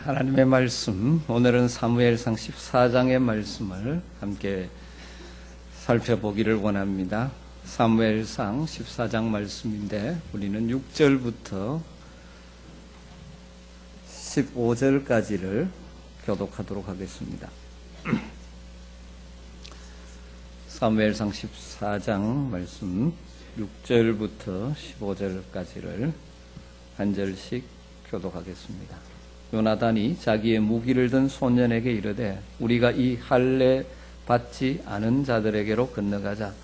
하나님의 말씀, 오늘은 사무엘상 14장의 말씀을 함께 살펴보기를 원합니다. 사무엘상 14장 말씀인데 우리는 6절부터 15절까지를 교독하도록 하겠습니다. 사무엘상 14장 말씀 6절부터 15절까지를 한 절씩 교독하겠습니다. 요나단이 자기의 무기를 든 소년에게 이르되 우리가 이 할례 받지 않은 자들에게로 건너가자.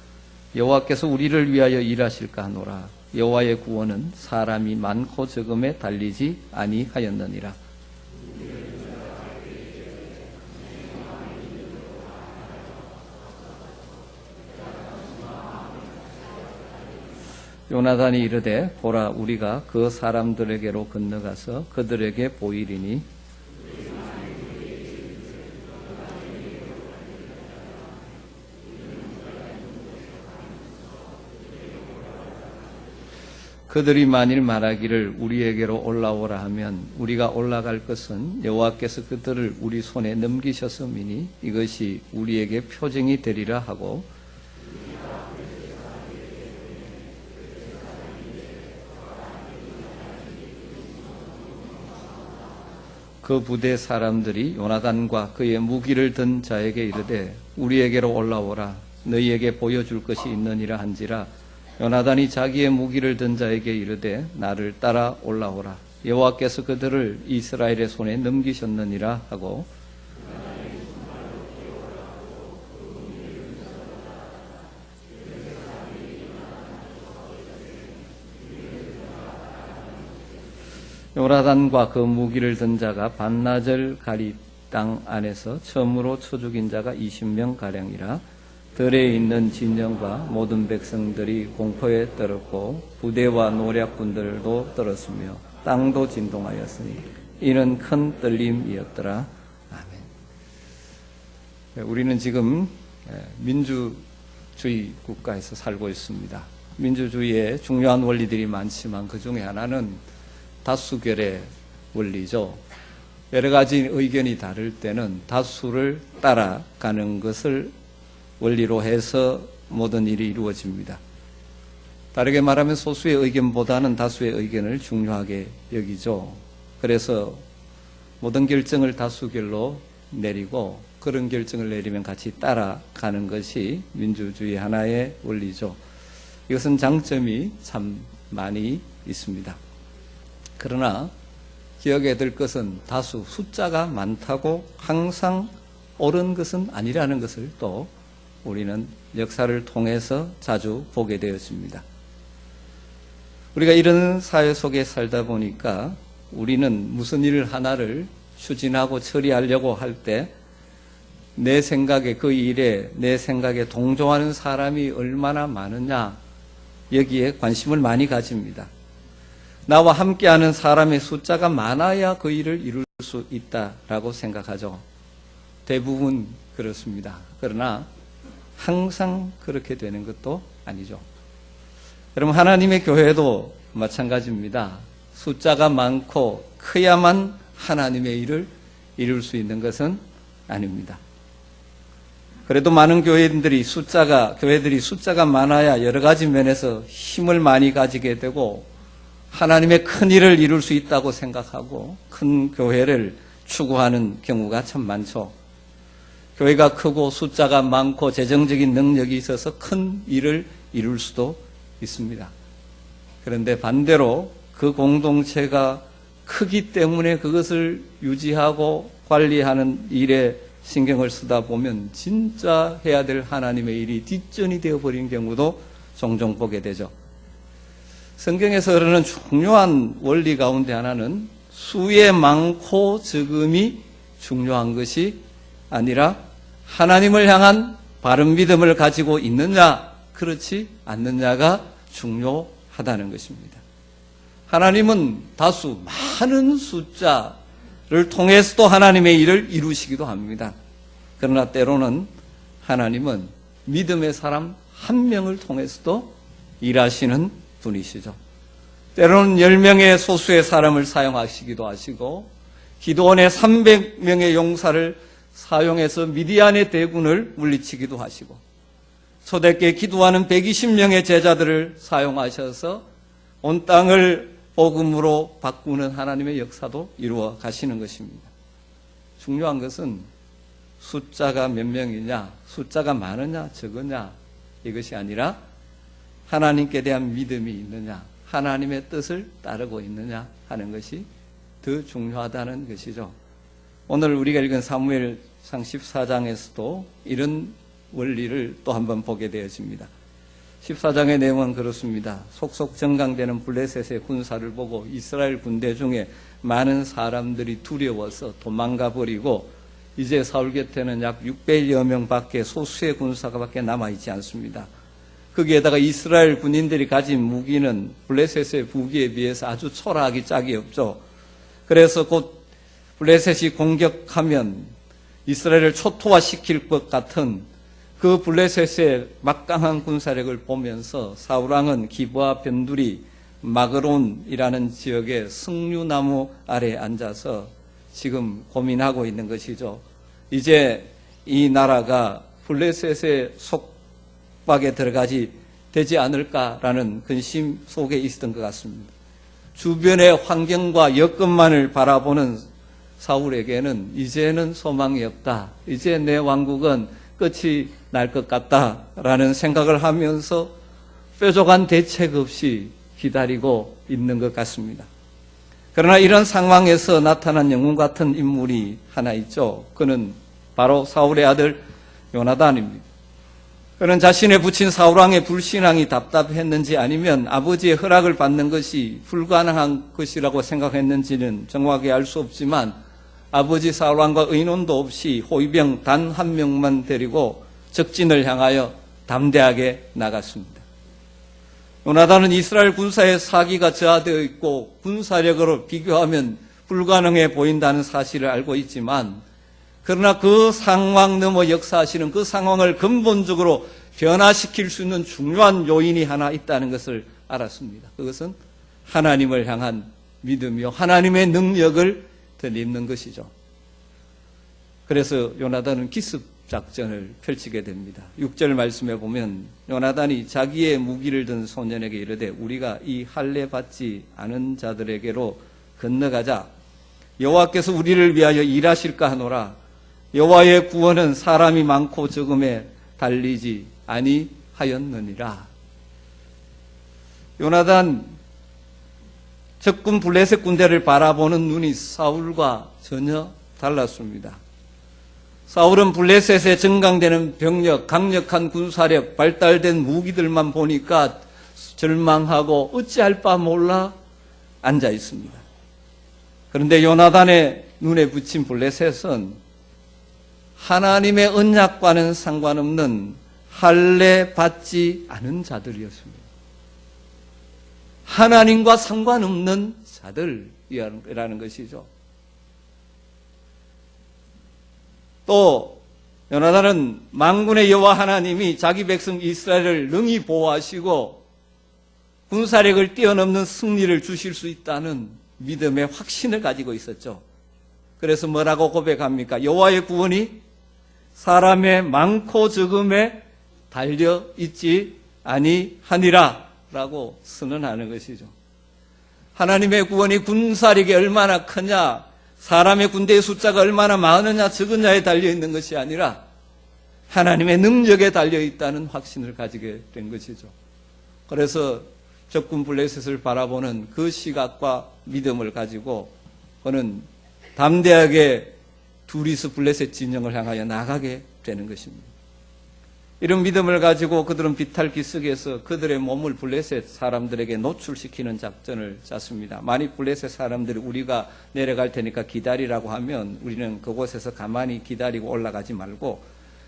여호와께서 우리를 위하여 일하실까 하노라. 여호와의 구원은 사람이 많고 적음에 달리지 아니하였느니라. 요나단이 이르되 보라, 우리가 그 사람들에게로 건너가서 그들에게 보이리니 그들이 만일 말하기를 우리에게로 올라오라 하면 우리가 올라갈 것은 여호와께서 그들을 우리 손에 넘기셨음이니 이것이 우리에게 표징이 되리라 하고, 그 부대 사람들이 요나단과 그의 무기를 든 자에게 이르되 우리에게로 올라오라. 너희에게 보여줄 것이 있느니라 한지라. 요나단이 자기의 무기를 든 자에게 이르되 나를 따라 올라오라. 여호와께서 그들을 이스라엘의 손에 넘기셨느니라 하고, 요나단과 그 무기를 든 자가 반나절 가리 땅 안에서 처음으로 쳐 죽인 자가 20명 가량이라. 들에 있는 진영과 모든 백성들이 공포에 떨었고 부대와 노략군들도 떨었으며 땅도 진동하였으니 이는 큰 떨림이었더라. 아멘. 우리는 지금 민주주의 국가에서 살고 있습니다. 민주주의에 중요한 원리들이 많지만 그 중에 하나는 다수결의 원리죠. 여러 가지 의견이 다를 때는 다수를 따라가는 것을 원리로 해서 모든 일이 이루어집니다. 다르게 말하면 소수의 의견보다는 다수의 의견을 중요하게 여기죠. 그래서 모든 결정을 다수결로 내리고 그런 결정을 내리면 같이 따라가는 것이 민주주의 하나의 원리죠. 이것은 장점이 참 많이 있습니다. 그러나 기억해야 될 것은 다수, 숫자가 많다고 항상 옳은 것은 아니라는 것을 또 우리는 역사를 통해서 자주 보게 되었습니다. 우리가 이런 사회 속에 살다 보니까 우리는 무슨 일 하나를 추진하고 처리하려고 할 때 내 생각에, 그 일에 내 생각에 동조하는 사람이 얼마나 많으냐, 여기에 관심을 많이 가집니다. 나와 함께하는 사람의 숫자가 많아야 그 일을 이룰 수 있다라고 생각하죠. 대부분 그렇습니다. 그러나 항상 그렇게 되는 것도 아니죠. 여러분, 하나님의 교회도 마찬가지입니다. 숫자가 많고 커야만 하나님의 일을 이룰 수 있는 것은 아닙니다. 그래도 많은 교회들이 숫자가 많아야 여러 가지 면에서 힘을 많이 가지게 되고 하나님의 큰 일을 이룰 수 있다고 생각하고 큰 교회를 추구하는 경우가 참 많죠. 교회가 크고 숫자가 많고 재정적인 능력이 있어서 큰 일을 이룰 수도 있습니다. 그런데 반대로 그 공동체가 크기 때문에 그것을 유지하고 관리하는 일에 신경을 쓰다 보면 진짜 해야 될 하나님의 일이 뒷전이 되어버린 경우도 종종 보게 되죠. 성경에서 흐르는 중요한 원리 가운데 하나는 수에 많고 적음이 중요한 것이 아니라 하나님을 향한 바른 믿음을 가지고 있느냐, 그렇지 않느냐가 중요하다는 것입니다. 하나님은 다수, 많은 숫자를 통해서도 하나님의 일을 이루시기도 합니다. 그러나 때로는 하나님은 믿음의 사람 한 명을 통해서도 일하시는 분이시죠. 때로는 10명의 소수의 사람을 사용하시기도 하시고 기드온의 300명의 용사를 사용해서 미디안의 대군을 물리치기도 하시고, 초대교회 기도하는 120명의 제자들을 사용하셔서 온 땅을 복음으로 바꾸는 하나님의 역사도 이루어 가시는 것입니다. 중요한 것은 숫자가 몇 명이냐, 숫자가 많으냐 적으냐 이것이 아니라 하나님께 대한 믿음이 있느냐, 하나님의 뜻을 따르고 있느냐 하는 것이 더 중요하다는 것이죠. 오늘 우리가 읽은 사무엘상 14장에서도 이런 원리를 또 한번 보게 되어집니다. 14장의 내용은 그렇습니다. 속속 정강되는 블레셋의 군사를 보고 이스라엘 군대 중에 많은 사람들이 두려워서 도망가 버리고 이제 사울 곁에는 약 600여 명밖에 소수의 군사가 밖에 남아있지 않습니다. 거기에다가 이스라엘 군인들이 가진 무기는 블레셋의 무기에 비해서 아주 초라하기 짝이 없죠. 그래서 곧 블레셋이 공격하면 이스라엘을 초토화시킬 것 같은 그 블레셋의 막강한 군사력을 보면서 사울왕은 기브아 변두리 마그론이라는 지역의 석류나무 아래에 앉아서 지금 고민하고 있는 것이죠. 이제 이 나라가 블레셋의 속박에 들어가지 되지 않을까라는 근심 속에 있었던 것 같습니다. 주변의 환경과 여건만을 바라보는 사울에게는 이제는 소망이 없다. 이제 내 왕국은 끝이 날 것 같다라는 생각을 하면서 뾰족한 대책 없이 기다리고 있는 것 같습니다. 그러나 이런 상황에서 나타난 영웅 같은 인물이 하나 있죠. 그는 바로 사울의 아들 요나단입니다. 그는 자신의 부친 사울왕의 불신앙이 답답했는지 아니면 아버지의 허락을 받는 것이 불가능한 것이라고 생각했는지는 정확히 알 수 없지만 아버지 사울왕과 의논도 없이 호위병 단 한 명만 데리고 적진을 향하여 담대하게 나갔습니다. 요나단은 이스라엘 군사의 사기가 저하되어 있고 군사력으로 비교하면 불가능해 보인다는 사실을 알고 있지만, 그러나 그 상황 넘어 역사하시는 그 상황을 근본적으로 변화시킬 수 있는 중요한 요인이 하나 있다는 것을 알았습니다. 그것은 하나님을 향한 믿음이요, 하나님의 능력을 덧입는 것이죠. 그래서 요나단은 기습 작전을 펼치게 됩니다. 6절 말씀에 보면 요나단이 자기의 무기를 든 소년에게 이르되 우리가 이 할례 받지 않은 자들에게로 건너가자. 여호와께서 우리를 위하여 일하실까 하노라. 여호와의 구원은 사람이 많고 적음에 달리지 아니하였느니라. 요나단 적군 블레셋 군대를 바라보는 눈이 사울과 전혀 달랐습니다. 사울은 블레셋에 증강되는 병력, 강력한 군사력, 발달된 무기들만 보니까 절망하고 어찌할 바 몰라 앉아 있습니다. 그런데 요나단의 눈에 붙인 블레셋은 하나님의 언약과는 상관없는 할례 받지 않은 자들이었습니다. 하나님과 상관없는 자들이라는 것이죠. 또 요나단은 만군의 여호와 하나님이 자기 백성 이스라엘을 능히 보호하시고 군사력을 뛰어넘는 승리를 주실 수 있다는 믿음의 확신을 가지고 있었죠. 그래서 뭐라고 고백합니까? 여호와의 구원이 사람의 많고 적음에 달려 있지 아니하니라 라고 선언하는 것이죠. 하나님의 구원이 군사력이 얼마나 크냐, 사람의 군대의 숫자가 얼마나 많으냐 적으냐에 달려있는 것이 아니라 하나님의 능력에 달려있다는 확신을 가지게 된 것이죠. 그래서 적군 블레셋을 바라보는 그 시각과 믿음을 가지고 그는 담대하게 둘이서 블레셋 진영을 향하여 나가게 되는 것입니다. 이런 믿음을 가지고 그들은 비탈기슭에서 그들의 몸을 블레셋 사람들에게 노출시키는 작전을 짰습니다. 만약 블레셋 사람들이 우리가 내려갈 테니까 기다리라고 하면 우리는 그곳에서 가만히 기다리고 올라가지 말고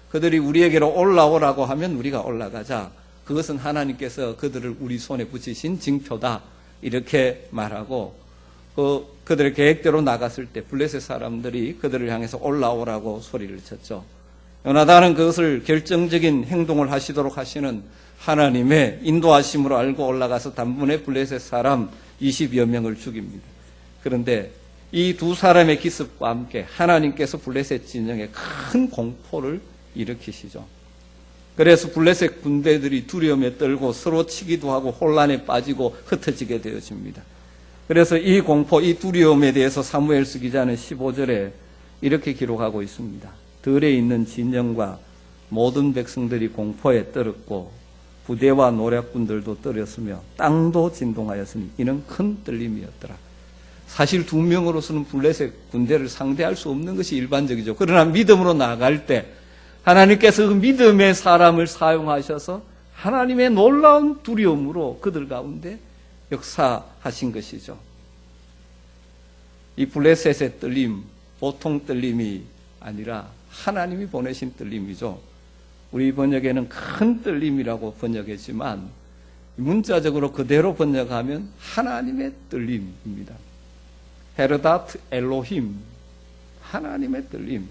그들이 우리에게로 올라오라고 하면 우리가 올라가자. 그것은 하나님께서 그들을 우리 손에 붙이신 징표다. 이렇게 말하고 그들의 계획대로 나갔을 때 블레셋 사람들이 그들을 향해서 올라오라고 소리를 쳤죠. 요나단은 그것을 결정적인 행동을 하시도록 하시는 하나님의 인도하심으로 알고 올라가서 단번에 블레셋 사람 20여 명을 죽입니다. 그런데 이 두 사람의 기습과 함께 하나님께서 블레셋 진영에 큰 공포를 일으키시죠. 그래서 블레셋 군대들이 두려움에 떨고 서로 치기도 하고 혼란에 빠지고 흩어지게 되어집니다. 그래서 이 공포, 이 두려움에 대해서 사무엘서 기자는 15절에 이렇게 기록하고 있습니다. 들에 있는 진영과 모든 백성들이 공포에 떨었고 부대와 노략군들도 떨었으며 땅도 진동하였으니 이는 큰 떨림이었더라. 사실 두 명으로서는 블레셋 군대를 상대할 수 없는 것이 일반적이죠. 그러나 믿음으로 나아갈 때 하나님께서 그 믿음의 사람을 사용하셔서 하나님의 놀라운 두려움으로 그들 가운데 역사하신 것이죠. 이 블레셋의 떨림, 보통 떨림이 아니라 하나님이 보내신 떨림이죠. 우리 번역에는 큰 떨림이라고 번역했지만 문자적으로 그대로 번역하면 하나님의 떨림입니다. 헤르다트 엘로힘, 하나님의 떨림.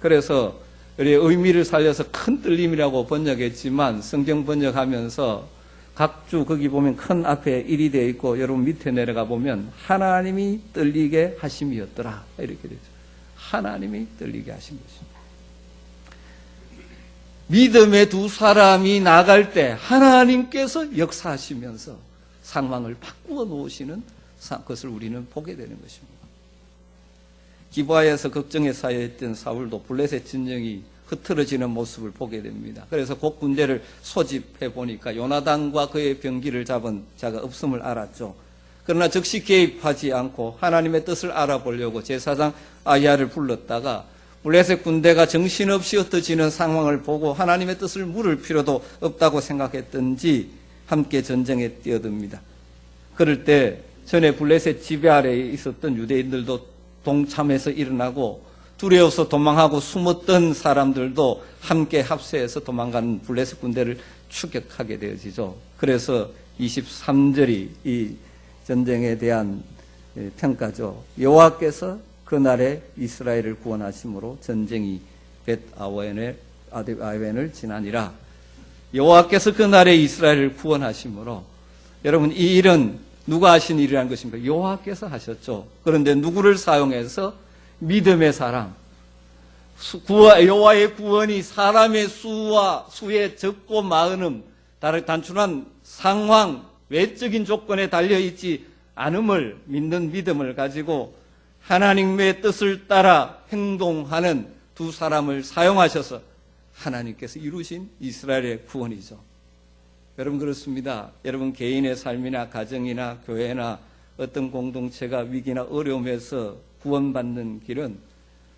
그래서 의미를 살려서 큰 떨림이라고 번역했지만 성경 번역하면서 각주 거기 보면 큰 앞에 1이 되어 있고 여러분 밑에 내려가 보면 하나님이 떨리게 하심이었더라 이렇게 되죠. 하나님이 떨리게 하신 것입니다. 믿음의 두 사람이 나갈 때 하나님께서 역사하시면서 상황을 바꾸어 놓으시는 것을 우리는 보게 되는 것입니다. 기브아에서 걱정에 쌓여있던 사울도 블레셋 진영이 흐트러지는 모습을 보게 됩니다. 그래서 곧 군대를 소집해 보니까 요나단과 그의 병기를 잡은 자가 없음을 알았죠. 그러나 즉시 개입하지 않고 하나님의 뜻을 알아보려고 제사장 아히야를 불렀다가 블레셋 군대가 정신없이 흩어지는 상황을 보고 하나님의 뜻을 물을 필요도 없다고 생각했던지 함께 전쟁에 뛰어듭니다. 그럴 때 전에 블레셋 지배 아래에 있었던 유대인들도 동참해서 일어나고 두려워서 도망하고 숨었던 사람들도 함께 합세해서 도망가는 블레셋 군대를 추격하게 되어지죠. 그래서 23절이 이 전쟁에 대한 평가죠. 여호와께서 그날에 이스라엘을 구원하심으로 전쟁이 벳아웬을 지나니라. 여호와께서 그날에 이스라엘을 구원하심으로, 여러분 이 일은 누가 하신 일이라는 것입니까? 여호와께서 하셨죠. 그런데 누구를 사용해서? 믿음의 사람. 여호와의 구원이 사람의 수에 적고 많음, 단순한 상황, 외적인 조건에 달려있지 않음을 믿는 믿음을 가지고 하나님의 뜻을 따라 행동하는 두 사람을 사용하셔서 하나님께서 이루신 이스라엘의 구원이죠. 여러분 그렇습니다. 여러분 개인의 삶이나 가정이나 교회나 어떤 공동체가 위기나 어려움에서 구원받는 길은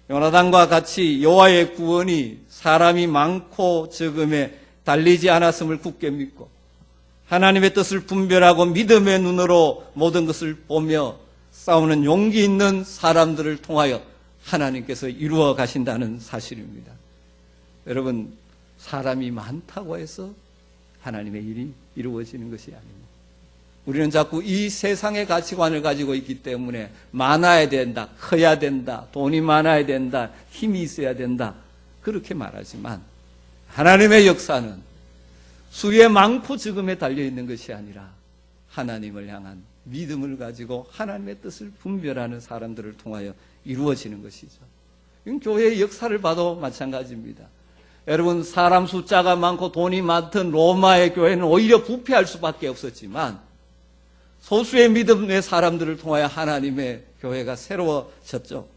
요나단과 같이 여호와의 구원이 사람이 많고 적음에 달리지 않았음을 굳게 믿고 하나님의 뜻을 분별하고 믿음의 눈으로 모든 것을 보며 싸우는 용기 있는 사람들을 통하여 하나님께서 이루어 가신다는 사실입니다. 여러분 사람이 많다고 해서 하나님의 일이 이루어지는 것이 아닙니다. 우리는 자꾸 이 세상의 가치관을 가지고 있기 때문에 많아야 된다, 커야 된다, 돈이 많아야 된다, 힘이 있어야 된다 그렇게 말하지만 하나님의 역사는 수에 많고 적음에 달려있는 것이 아니라 하나님을 향한 믿음을 가지고 하나님의 뜻을 분별하는 사람들을 통하여 이루어지는 것이죠. 이건 교회의 역사를 봐도 마찬가지입니다. 여러분 사람 숫자가 많고 돈이 많던 로마의 교회는 오히려 부패할 수밖에 없었지만 소수의 믿음의 사람들을 통하여 하나님의 교회가 새로워졌죠.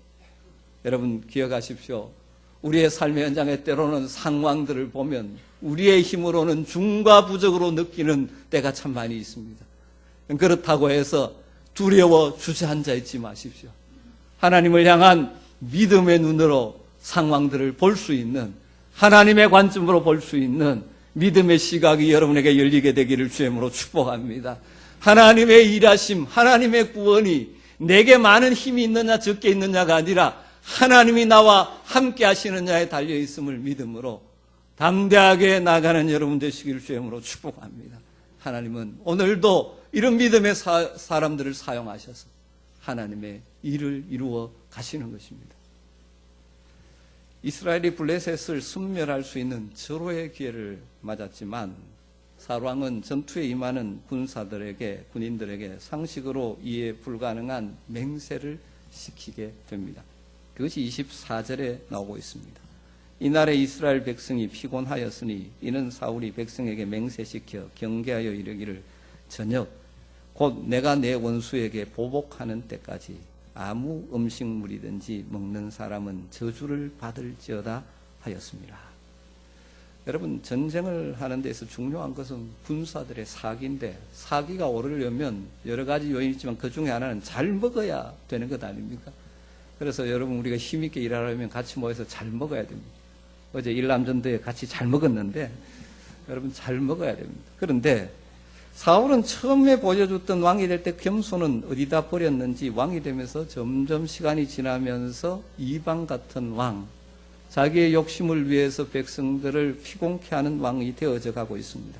여러분 기억하십시오. 우리의 삶의 현장에 때로는 상황들을 보면 우리의 힘으로는 중과 부족으로 느끼는 때가 참 많이 있습니다. 그렇다고 해서 두려워 주저앉아 있지 마십시오. 하나님을 향한 믿음의 눈으로 상황들을 볼 수 있는, 하나님의 관점으로 볼 수 있는 믿음의 시각이 여러분에게 열리게 되기를 주님으로 축복합니다. 하나님의 일하심, 하나님의 구원이 내게 많은 힘이 있느냐 적게 있느냐가 아니라 하나님이 나와 함께 하시느냐에 달려있음을 믿음으로 담대하게 나가는 여러분 되시기를 주님으로 축복합니다. 하나님은 오늘도 이런 믿음의 사람들을 사용하셔서 하나님의 일을 이루어 가시는 것입니다. 이스라엘이 블레셋을 순멸할 수 있는 절호의 기회를 맞았지만 사울왕은 전투에 임하는 군인들에게 상식으로 이해 불가능한 맹세를 시키게 됩니다. 그것이 24절에 나오고 있습니다. 이날에 이스라엘 백성이 피곤하였으니 이는 사울이 백성에게 맹세시켜 경계하여 이르기를 저녁 곧 내가 내 원수에게 보복하는 때까지 아무 음식물이든지 먹는 사람은 저주를 받을지어다 하였습니다. 여러분, 전쟁을 하는 데서 중요한 것은 군사들의 사기인데, 사기가 오르려면 여러 가지 요인이 있지만 그 중에 하나는 잘 먹어야 되는 것 아닙니까? 그래서 여러분, 우리가 힘있게 일하려면 같이 모여서 잘 먹어야 됩니다. 어제 일남전도에 같이 잘 먹었는데 여러분, 잘 먹어야 됩니다. 그런데 사울은 처음에 보여줬던 왕이 될 때 겸손은 어디다 버렸는지 왕이 되면서 점점 시간이 지나면서 이방 같은 왕, 자기의 욕심을 위해서 백성들을 피곤케 하는 왕이 되어져 가고 있습니다.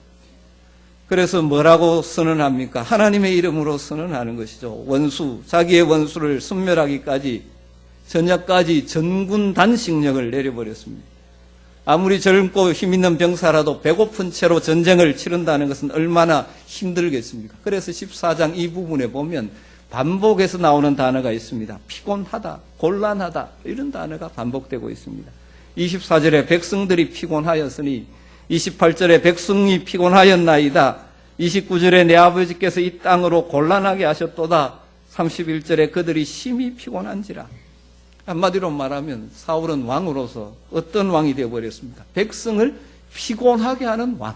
그래서 뭐라고 선언합니까? 하나님의 이름으로 선언하는 것이죠. 원수, 자기의 원수를 섬멸하기까지, 전야까지 전군 단식령을 내려버렸습니다. 아무리 젊고 힘있는 병사라도 배고픈 채로 전쟁을 치른다는 것은 얼마나 힘들겠습니까? 그래서 14장 이 부분에 보면 반복해서 나오는 단어가 있습니다. 피곤하다, 곤란하다, 이런 단어가 반복되고 있습니다. 24절에 백성들이 피곤하였으니, 28절에 백성이 피곤하였나이다, 29절에 내 아버지께서 이 땅으로 곤란하게 하셨도다, 31절에 그들이 심히 피곤한지라. 한마디로 말하면 사울은 왕으로서 어떤 왕이 되어버렸습니까? 백성을 피곤하게 하는 왕,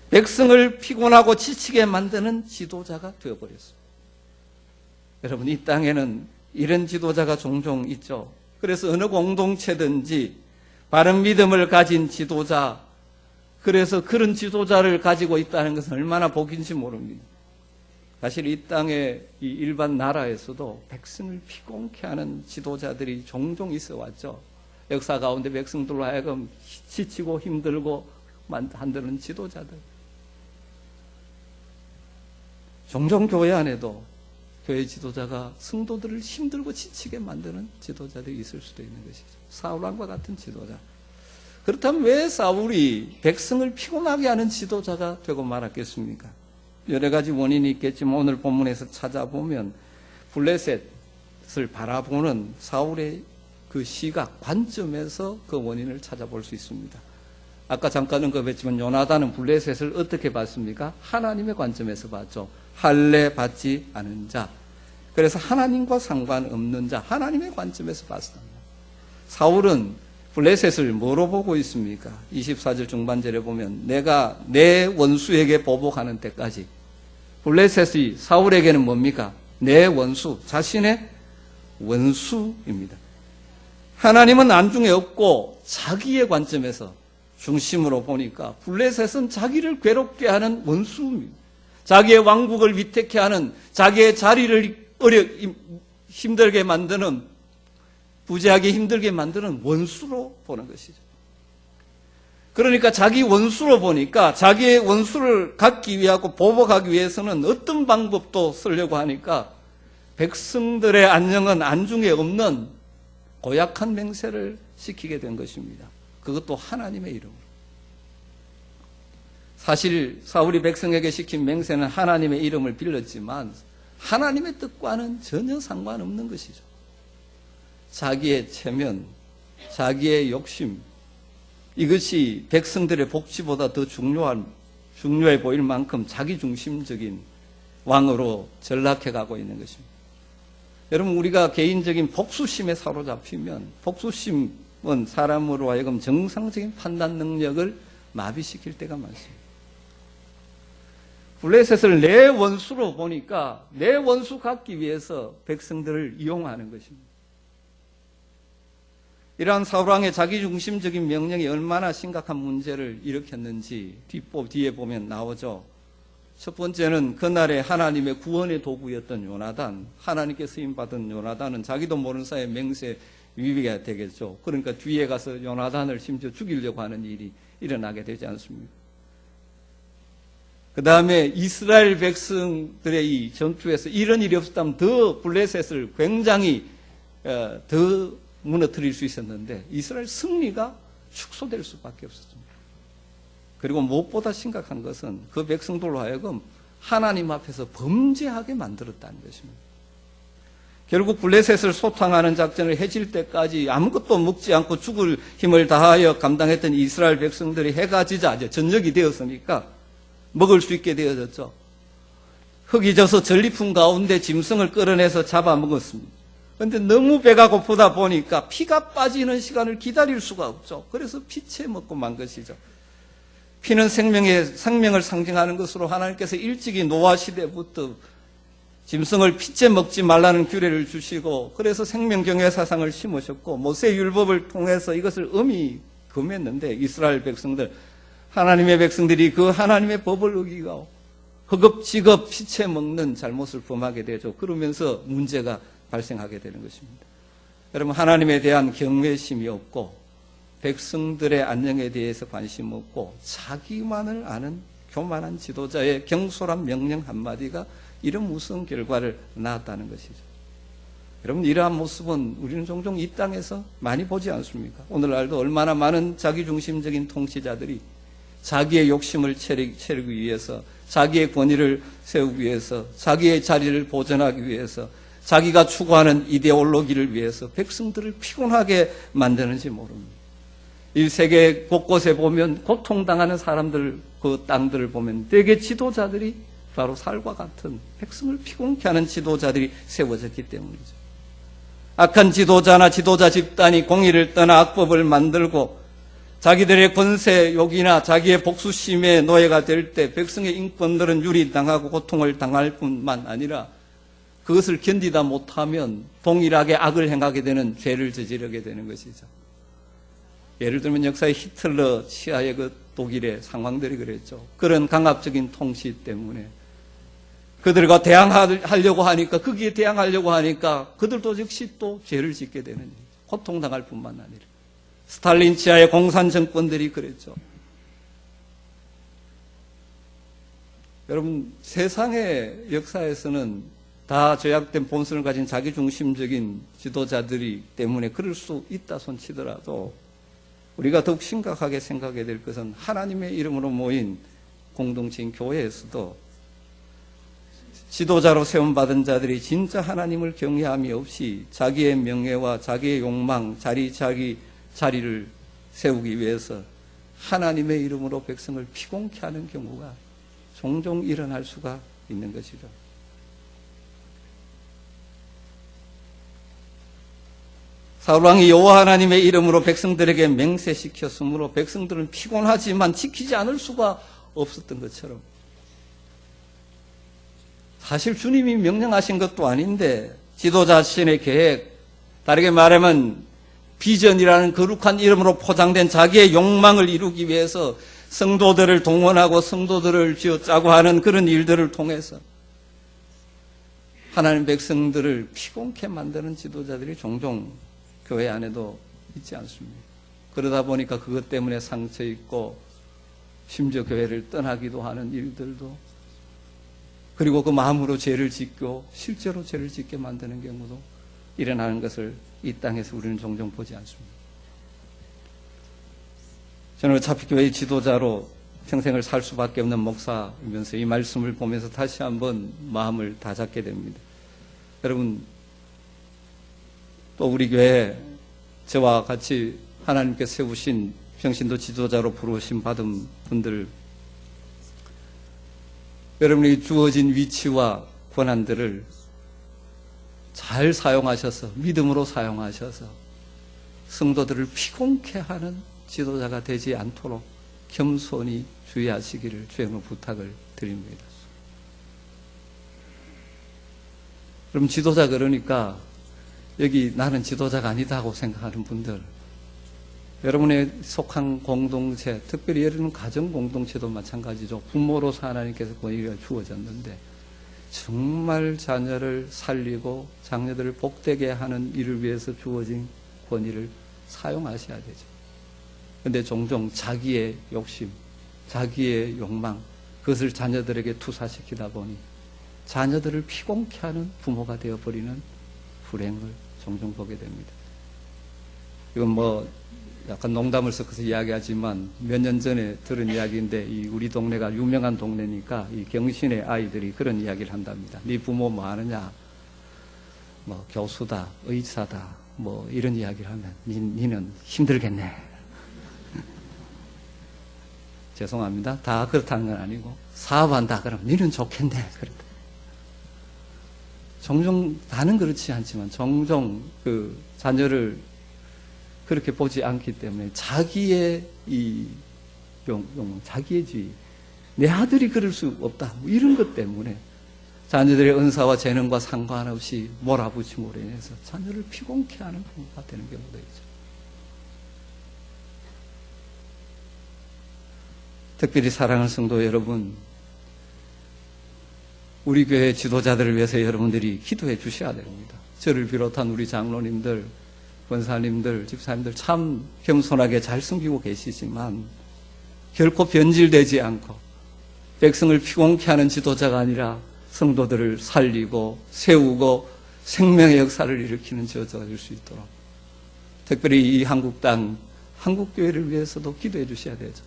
백성을 피곤하고 지치게 만드는 지도자가 되어버렸습니다. 여러분, 이 땅에는 이런 지도자가 종종 있죠. 그래서 어느 공동체든지 바른 믿음을 가진 지도자, 그래서 그런 지도자를 가지고 있다는 것은 얼마나 복인지 모릅니다. 사실 이 땅의 이 일반 나라에서도 백성을 피곤케 하는 지도자들이 종종 있어 왔죠. 역사 가운데 백성들로 하여금 지치고 힘들고 만드는 지도자들. 종종 교회 안에도 교회 지도자가 성도들을 힘들고 지치게 만드는 지도자들이 있을 수도 있는 것이죠. 사울왕과 같은 지도자. 그렇다면 왜 사울이 백성을 피곤하게 하는 지도자가 되고 말았겠습니까? 여러 가지 원인이 있겠지만 오늘 본문에서 찾아보면 블레셋을 바라보는 사울의 그 시각, 관점에서 그 원인을 찾아볼 수 있습니다. 아까 잠깐 언급했지만 요나단은 블레셋을 어떻게 봤습니까? 하나님의 관점에서 봤죠. 할례 받지 않은 자. 그래서 하나님과 상관없는 자, 하나님의 관점에서 봤습니다. 사울은 블레셋을 뭐로 보고 있습니까? 24절 중반절에 보면 내가 내 원수에게 보복하는 때까지. 블레셋이 사울에게는 뭡니까? 내 원수, 자신의 원수입니다. 하나님은 안중에 없고 자기의 관점에서 중심으로 보니까 블레셋은 자기를 괴롭게 하는 원수입니다. 자기의 왕국을 위태케 하는, 자기의 자리를 힘들게 만드는, 부재하게 힘들게 만드는 원수로 보는 것이죠. 그러니까 자기 원수로 보니까 자기의 원수를 갚기 위하고 보복하기 위해서는 어떤 방법도 쓰려고 하니까 백성들의 안녕은 안중에 없는 고약한 맹세를 시키게 된 것입니다. 그것도 하나님의 이름으로. 사실 사울이 백성에게 시킨 맹세는 하나님의 이름을 빌렸지만 하나님의 뜻과는 전혀 상관없는 것이죠. 자기의 체면, 자기의 욕심, 이것이 백성들의 복지보다 더 중요해 보일 만큼 자기중심적인 왕으로 전락해 가고 있는 것입니다. 여러분, 우리가 개인적인 복수심에 사로잡히면 복수심은 사람으로 하여금 정상적인 판단 능력을 마비시킬 때가 많습니다. 블레셋을 내 원수로 보니까 내 원수 갖기 위해서 백성들을 이용하는 것입니다. 이러한 사울왕의 자기중심적인 명령이 얼마나 심각한 문제를 일으켰는지 뒤에 보면 나오죠. 첫 번째는 그날의 하나님의 구원의 도구였던 요나단, 하나님께 쓰임받은 요나단은 자기도 모르는 사이에 맹세 위비가 되겠죠. 그러니까 뒤에 가서 요나단을 심지어 죽이려고 하는 일이 일어나게 되지 않습니까? 그 다음에 이스라엘 백성들의 이 전투에서 이런 일이 없었다면 더 블레셋을 굉장히 더 무너뜨릴 수 있었는데 이스라엘 승리가 축소될 수밖에 없었습니다. 그리고 무엇보다 심각한 것은 그 백성들로 하여금 하나님 앞에서 범죄하게 만들었다는 것입니다. 결국 블레셋을 소탕하는 작전을 해질 때까지 아무것도 먹지 않고 죽을 힘을 다하여 감당했던 이스라엘 백성들이 해가 지자 이제 저녁이 되었으니까 먹을 수 있게 되어졌죠. 흙이 져서 전리품 가운데 짐승을 끌어내서 잡아먹었습니다. 그런데 너무 배가 고프다 보니까 피가 빠지는 시간을 기다릴 수가 없죠. 그래서 피채 먹고 만 것이죠. 피는 생명을 상징하는 것으로 하나님께서 일찍이 노아 시대부터 짐승을 피째 먹지 말라는 규례를 주시고 그래서 생명경외 사상을 심으셨고 모세 율법을 통해서 이것을 엄히 금했는데 이스라엘 백성들 하나님의 백성들이 그 하나님의 법을 어기고 허겁지겁 피째 먹는 잘못을 범하게 되죠. 그러면서 문제가 발생하게 되는 것입니다. 여러분 하나님에 대한 경외심이 없고 백성들의 안녕에 대해서 관심 없고 자기만을 아는 교만한 지도자의 경솔한 명령 한마디가 이런 무서운 결과를 낳았다는 것이죠. 여러분 이러한 모습은 우리는 종종 이 땅에서 많이 보지 않습니까? 오늘날도 얼마나 많은 자기중심적인 통치자들이 자기의 욕심을 채우기 위해서 자기의 권위를 세우기 위해서 자기의 자리를 보존하기 위해서 자기가 추구하는 이데올로기를 위해서 백성들을 피곤하게 만드는지 모릅니다. 이 세계 곳곳에 보면 고통당하는 사람들 그 땅들을 보면 대개 지도자들이 바로 살과 같은 백성을 피곤케 하는 지도자들이 세워졌기 때문이죠. 악한 지도자나 지도자 집단이 공의를 떠나 악법을 만들고 자기들의 권세욕이나 자기의 복수심의 노예가 될 때 백성의 인권들은 유리당하고 고통을 당할 뿐만 아니라 그것을 견디다 못하면 동일하게 악을 행하게 되는 죄를 저지르게 되는 것이죠. 예를 들면 역사의 히틀러 치하의 그 독일의 상황들이 그랬죠. 그런 강압적인 통치 때문에 그들과 대항하려고 하니까 거기에 대항하려고 하니까 그들도 역시 또 죄를 짓게 되는 일이죠. 고통당할 뿐만 아니라 스탈린 치하의 공산 정권들이 그랬죠. 여러분 세상의 역사에서는 다 죄악된 본성을 가진 자기중심적인 지도자들이 때문에 그럴 수 있다 손치더라도 우리가 더욱 심각하게 생각해야 될 것은 하나님의 이름으로 모인 공동체인 교회에서도 지도자로 세움받은 자들이 진짜 하나님을 경외함이 없이 자기의 명예와 자기의 욕망, 자리를 세우기 위해서 하나님의 이름으로 백성을 피곤케 하는 경우가 종종 일어날 수가 있는 것이죠. 사울왕이 여호와 하나님의 이름으로 백성들에게 맹세시켰으므로 백성들은 피곤하지만 지키지 않을 수가 없었던 것처럼 사실 주님이 명령하신 것도 아닌데 지도자 자신의 계획, 다르게 말하면 비전이라는 거룩한 이름으로 포장된 자기의 욕망을 이루기 위해서 성도들을 동원하고 성도들을 쥐어짜고 하는 그런 일들을 통해서 하나님 백성들을 피곤케 만드는 지도자들이 종종 교회 안에도 있지 않습니까? 그러다 보니까 그것 때문에 상처 있고 심지어 교회를 떠나기도 하는 일들도 그리고 그 마음으로 죄를 짓고 실제로 죄를 짓게 만드는 경우도 일어나는 것을 이 땅에서 우리는 종종 보지 않습니다. 저는 어차피 교회의 지도자로 평생을 살 수밖에 없는 목사이면서 이 말씀을 보면서 다시 한번 마음을 다잡게 됩니다. 여러분 또 우리 교회 저와 같이 하나님께 세우신 평신도 지도자로 부르심 받은 분들 여러분에게 주어진 위치와 권한들을 잘 사용하셔서 믿음으로 사용하셔서 성도들을 피곤케 하는 지도자가 되지 않도록 겸손히 주의하시기를 주님으로 부탁을 드립니다. 그럼 지도자 그러니까 여기 나는 지도자가 아니다고 생각하는 분들 여러분의 속한 공동체, 특별히 예를 들면 가정 공동체도 마찬가지죠. 부모로서 하나님께서 권위가 주어졌는데 정말 자녀를 살리고 자녀들을 복되게 하는 일을 위해서 주어진 권위를 사용하셔야 되죠. 그런데 종종 자기의 욕심, 자기의 욕망, 그것을 자녀들에게 투사시키다 보니 자녀들을 피곤케 하는 부모가 되어버리는 불행을 종종 보게 됩니다. 이건 뭐 약간 농담을 섞어서 이야기하지만 몇 년 전에 들은 이야기인데 이 우리 동네가 유명한 동네니까 이 경신의 아이들이 그런 이야기를 한답니다. 네 부모 뭐 하느냐? 뭐 교수다, 의사다, 뭐 이런 이야기를 하면 니는 힘들겠네. 죄송합니다. 다 그렇다는 건 아니고 사업한다 그럼 니는 좋겠네. 그렇다. 종종 다는 그렇지 않지만 종종 그 자녀를 그렇게 보지 않기 때문에 자기의 이 자기의 주의, 내 아들이 그럴 수 없다. 뭐 이런 것 때문에 자녀들의 은사와 재능과 상관없이 몰아붙임으로 인해서 자녀를 피곤케 하는 경우가 되는 경우도 있죠. 특별히 사랑하는 성도 여러분, 우리 교회 지도자들을 위해서 여러분들이 기도해 주셔야 됩니다. 저를 비롯한 우리 장로님들, 권사님들, 집사님들 참 겸손하게 잘 섬기고 계시지만 결코 변질되지 않고 백성을 피곤케 하는 지도자가 아니라 성도들을 살리고 세우고 생명의 역사를 일으키는 지도자가 될 수 있도록 특별히 이 한국 땅, 한국교회를 위해서도 기도해 주셔야 되죠.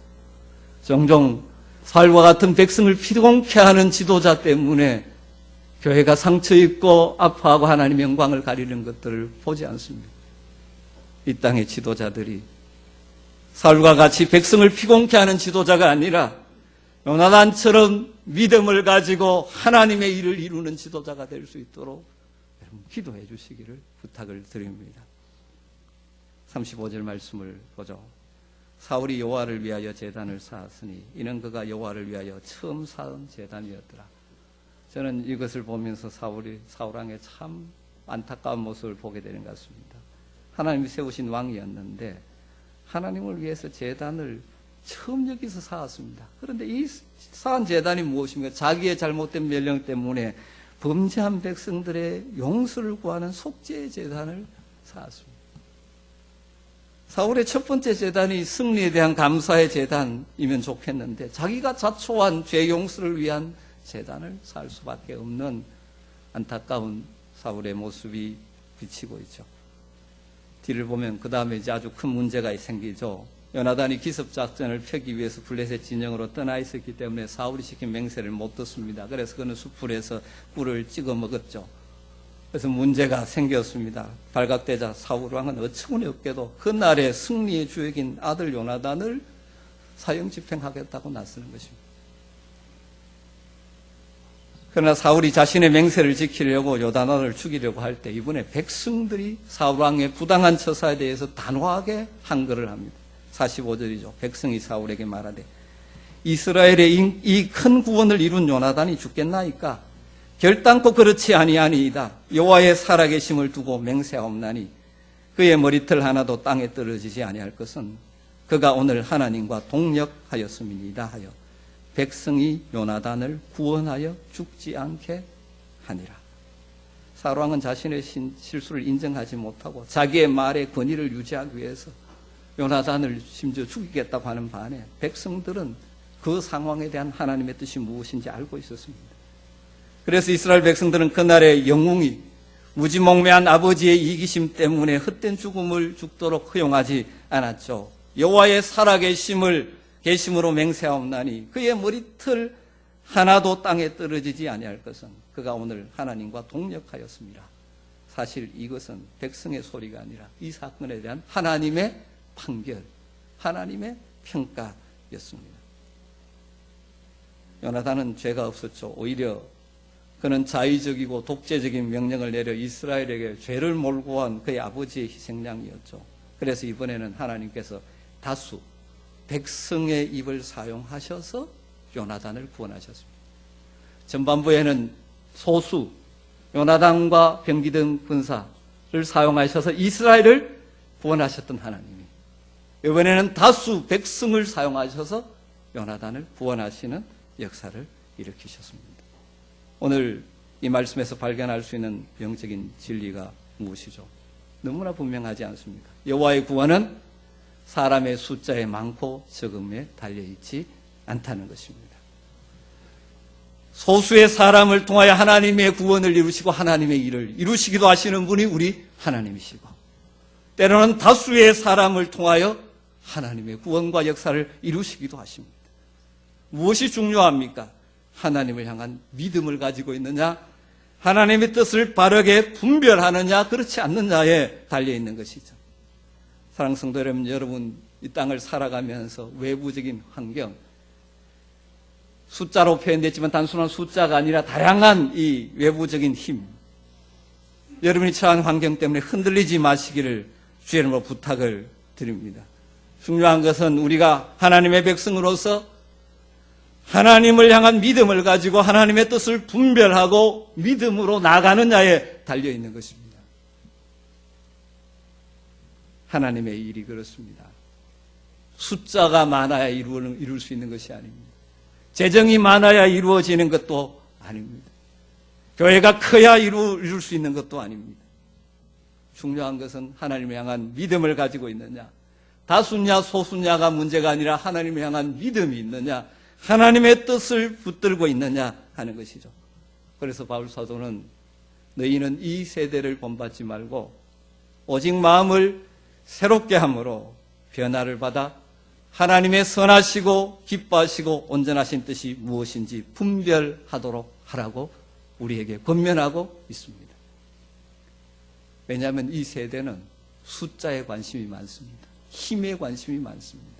종종 살과 같은 백성을 피곤케 하는 지도자 때문에 교회가 상처 입고 아파하고 하나님의 영광을 가리는 것들을 보지 않습니다. 이 땅의 지도자들이 사울과 같이 백성을 피곤케 하는 지도자가 아니라 요나단처럼 믿음을 가지고 하나님의 일을 이루는 지도자가 될 수 있도록 여러분 기도해 주시기를 부탁을 드립니다. 35절 말씀을 보죠. 사울이 여호와를 위하여 제단을 쌓았으니 이는 그가 여호와를 위하여 처음 쌓은 제단이었더라. 저는 이것을 보면서 사울 왕의 참 안타까운 모습을 보게 되는 것 같습니다. 하나님이 세우신 왕이었는데 하나님을 위해서 제단을 처음 여기서 쌓았습니다. 그런데 이 쌓은 제단이 무엇입니까? 자기의 잘못된 멸령 때문에 범죄한 백성들의 용서를 구하는 속죄의 제단을 쌓았습니다. 사울의 첫 번째 제단이 승리에 대한 감사의 제단이면 좋겠는데 자기가 자초한 죄 용서를 위한 제단을 쌓을 수밖에 없는 안타까운 사울의 모습이 비치고 있죠. 뒤를 보면 그 다음에 이제 아주 큰 문제가 생기죠. 요나단이 기습작전을 펴기 위해서 블레셋 진영으로 떠나 있었기 때문에 사울이 시킨 맹세를 못 듣습니다. 그래서 그는 숯불에서 꿀을 찍어 먹었죠. 그래서 문제가 생겼습니다. 발각되자 사울 왕은 어처구니 없게도 그날의 승리의 주역인 아들 요나단을 사형 집행하겠다고 나서는 것입니다. 그러나 사울이 자신의 맹세를 지키려고 요나단을 죽이려고 할 때 이번에 백성들이 사울 왕의 부당한 처사에 대해서 단호하게 항거를 합니다. 45절이죠. 백성이 사울에게 말하되 이스라엘의 이 큰 구원을 이룬 요나단이 죽겠나이까? 결단코 그렇지 아니하니이다. 여호와의 살아계심을 두고 맹세하옵나니 그의 머리털 하나도 땅에 떨어지지 아니할 것은 그가 오늘 하나님과 동력하였음이니이다 하여 백성이 요나단을 구원하여 죽지 않게 하니라. 사울 왕은 자신의 실수를 인정하지 못하고 자기의 말의 권위를 유지하기 위해서 요나단을 심지어 죽이겠다고 하는 반에 백성들은 그 상황에 대한 하나님의 뜻이 무엇인지 알고 있었습니다. 그래서 이스라엘 백성들은 그날의 영웅이 무지몽매한 아버지의 이기심 때문에 헛된 죽음을 죽도록 허용하지 않았죠. 여호와의 살아계심으로 맹세하옵나니 그의 머리털 하나도 땅에 떨어지지 아니할 것은 그가 오늘 하나님과 동력하였습니다. 사실 이것은 백성의 소리가 아니라 이 사건에 대한 하나님의 판결, 하나님의 평가였습니다. 요나단은 죄가 없었죠. 오히려 그는 자의적이고 독재적인 명령을 내려 이스라엘에게 죄를 몰고 온 그의 아버지의 희생양이었죠. 그래서 이번에는 하나님께서 다수 백성의 입을 사용하셔서 요나단을 구원하셨습니다. 전반부에는 소수 요나단과 병기든 군사를 사용하셔서 이스라엘을 구원하셨던 하나님이 이번에는 다수 백성을 사용하셔서 요나단을 구원하시는 역사를 일으키셨습니다. 오늘 이 말씀에서 발견할 수 있는 영적인 진리가 무엇이죠? 너무나 분명하지 않습니까? 여호와의 구원은 사람의 숫자에 많고 적음에 달려있지 않다는 것입니다. 소수의 사람을 통하여 하나님의 구원을 이루시고 하나님의 일을 이루시기도 하시는 분이 우리 하나님이시고 때로는 다수의 사람을 통하여 하나님의 구원과 역사를 이루시기도 하십니다. 무엇이 중요합니까? 하나님을 향한 믿음을 가지고 있느냐, 하나님의 뜻을 바르게 분별하느냐 그렇지 않느냐에 달려있는 것이죠. 사랑하는 성도 여러분, 이 땅을 살아가면서 외부적인 환경, 숫자로 표현됐지만 단순한 숫자가 아니라 다양한 이 외부적인 힘, 여러분이 처한 환경 때문에 흔들리지 마시기를 주의 이름으로 부탁을 드립니다. 중요한 것은 우리가 하나님의 백성으로서 하나님을 향한 믿음을 가지고 하나님의 뜻을 분별하고 믿음으로 나가느냐에 달려있는 것입니다. 하나님의 일이 그렇습니다. 숫자가 많아야 이룰 수 있는 것이 아닙니다. 재정이 많아야 이루어지는 것도 아닙니다. 교회가 커야 이룰 수 있는 것도 아닙니다. 중요한 것은 하나님을 향한 믿음을 가지고 있느냐, 다수냐 소수냐가 문제가 아니라 하나님을 향한 믿음이 있느냐, 하나님의 뜻을 붙들고 있느냐 하는 것이죠. 그래서 바울 사도는 너희는 이 세대를 본받지 말고 오직 마음을 새롭게 함으로 변화를 받아 하나님의 선하시고 기뻐하시고 온전하신 뜻이 무엇인지 분별하도록 하라고 우리에게 권면하고 있습니다. 왜냐하면 이 세대는 숫자에 관심이 많습니다. 힘에 관심이 많습니다.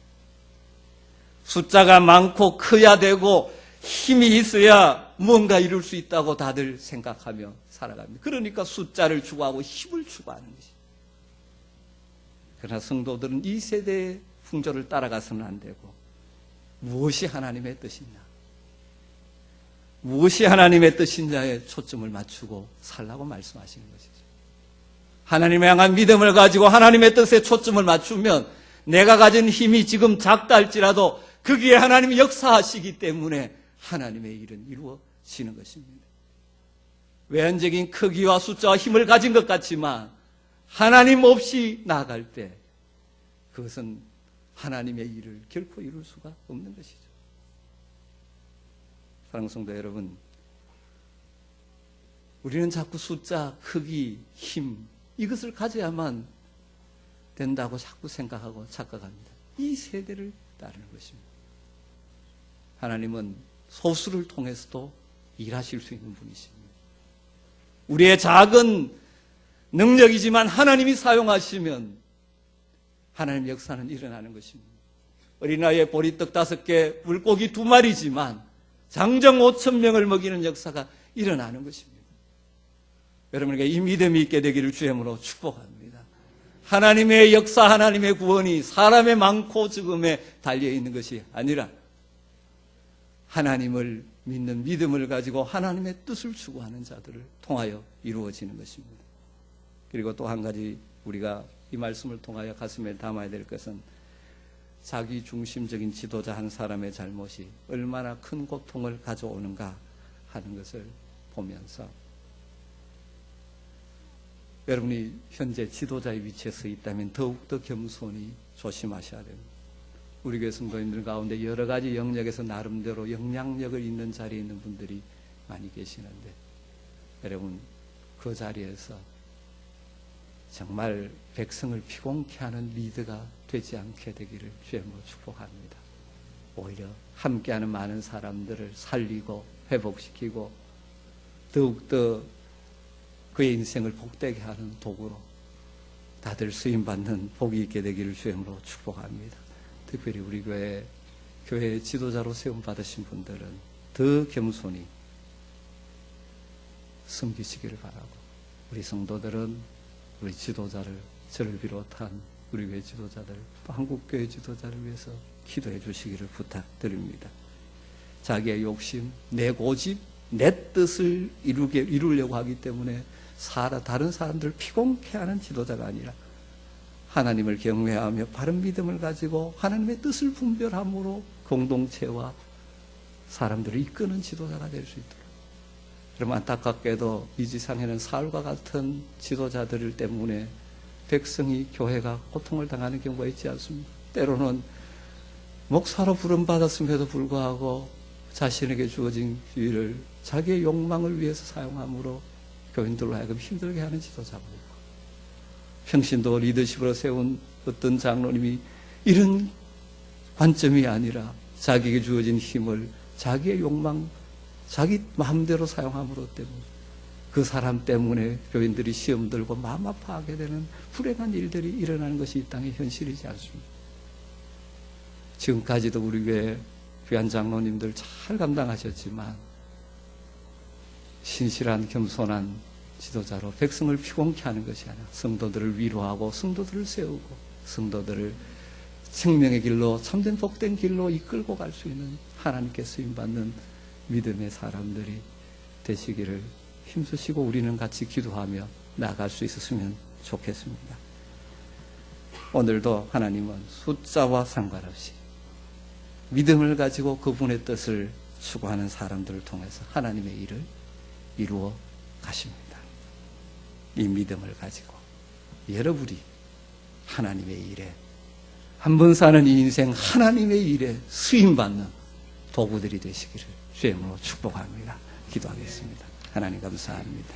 숫자가 많고 커야 되고 힘이 있어야 무언가 이룰 수 있다고 다들 생각하며 살아갑니다. 그러니까 숫자를 추구하고 힘을 추구하는 것입니다. 그러나 성도들은 이 세대의 풍조를 따라가서는 안 되고 무엇이 하나님의 뜻이냐, 무엇이 하나님의 뜻이냐에 초점을 맞추고 살라고 말씀하시는 것이죠. 하나님을 향한 믿음을 가지고 하나님의 뜻에 초점을 맞추면 내가 가진 힘이 지금 작다 할지라도 거기에 하나님이 역사하시기 때문에 하나님의 일은 이루어지는 것입니다. 외연적인 크기와 숫자와 힘을 가진 것 같지만 하나님 없이 나아갈 때 그것은 하나님의 일을 결코 이룰 수가 없는 것이죠. 사랑하는 성도 여러분, 우리는 자꾸 숫자, 크기, 힘 이것을 가져야만 된다고 자꾸 생각하고 착각합니다. 이 세대를 따르는 것입니다. 하나님은 소수를 통해서도 일하실 수 있는 분이십니다. 우리의 작은 능력이지만 하나님이 사용하시면 하나님의 역사는 일어나는 것입니다. 어린아이의 보리떡 5개, 물고기 2마리지만 장정 5,000명을 먹이는 역사가 일어나는 것입니다. 여러분에게 이 믿음이 있게 되기를 주님으로 축복합니다. 하나님의 역사, 하나님의 구원이 사람의 많고 적음에 달려있는 것이 아니라 하나님을 믿는 믿음을 가지고 하나님의 뜻을 추구하는 자들을 통하여 이루어지는 것입니다. 그리고 또 한 가지 우리가 이 말씀을 통하여 가슴에 담아야 될 것은 자기 중심적인 지도자 한 사람의 잘못이 얼마나 큰 고통을 가져오는가 하는 것을 보면서 여러분이 현재 지도자의 위치에 서 있다면 더욱더 겸손히 조심하셔야 됩니다. 우리 교회 성도님들 가운데 여러 가지 영역에서 나름대로 영향력을 있는 자리에 있는 분들이 많이 계시는데 여러분 그 자리에서 정말 백성을 피곤케 하는 리더가 되지 않게 되기를 주님으로 축복합니다. 오히려 함께하는 많은 사람들을 살리고 회복시키고 더욱더 그의 인생을 복되게 하는 도구로 다들 쓰임받는 복이 있게 되기를 주님으로 축복합니다. 특별히 우리 교회 지도자로 세움받으신 분들은 더 겸손히 섬기시기를 바라고 우리 성도들은 우리 지도자를 저를 비롯한 우리 교회 지도자들 또 한국교회 지도자를 위해서 기도해 주시기를 부탁드립니다. 자기의 욕심, 내 고집, 내 뜻을 이루려고 하기 때문에 다른 사람들을 피곤케 하는 지도자가 아니라 하나님을 경외하며 바른 믿음을 가지고 하나님의 뜻을 분별함으로 공동체와 사람들을 이끄는 지도자가 될 수 있도록. 그럼 안타깝게도 이 지상에는 사울과 같은 지도자들 때문에 백성이 교회가 고통을 당하는 경우가 있지 않습니까? 때로는 목사로 부름받았음에도 불구하고 자신에게 주어진 기회를 자기의 욕망을 위해서 사용함으로 교인들로 하여금 힘들게 하는 지도자가 있고 평신도 리더십으로 세운 어떤 장로님이 이런 관점이 아니라 자기에게 주어진 힘을 자기의 욕망, 자기 마음대로 사용함으로 때문에 그 사람 때문에 교인들이 시험 들고 마음 아파하게 되는 불행한 일들이 일어나는 것이 이 땅의 현실이지 않습니까? 지금까지도 우리 교회 귀한 장로님들 잘 감당하셨지만 신실한 겸손한 지도자로 백성을 피곤케 하는 것이 아니라 성도들을 위로하고 성도들을 세우고 성도들을 생명의 길로 참된 복된 길로 이끌고 갈 수 있는 하나님께 쓰임받는 믿음의 사람들이 되시기를 힘쓰시고 우리는 같이 기도하며 나아갈 수 있었으면 좋겠습니다. 오늘도 하나님은 숫자와 상관없이 믿음을 가지고 그분의 뜻을 추구하는 사람들을 통해서 하나님의 일을 이루어 가십니다. 이 믿음을 가지고 여러분이 하나님의 일에 한 번 사는 이 인생 하나님의 일에 쓰임받는 도구들이 되시기를 주의 이름으로 축복합니다. 기도하겠습니다. 하나님 감사합니다.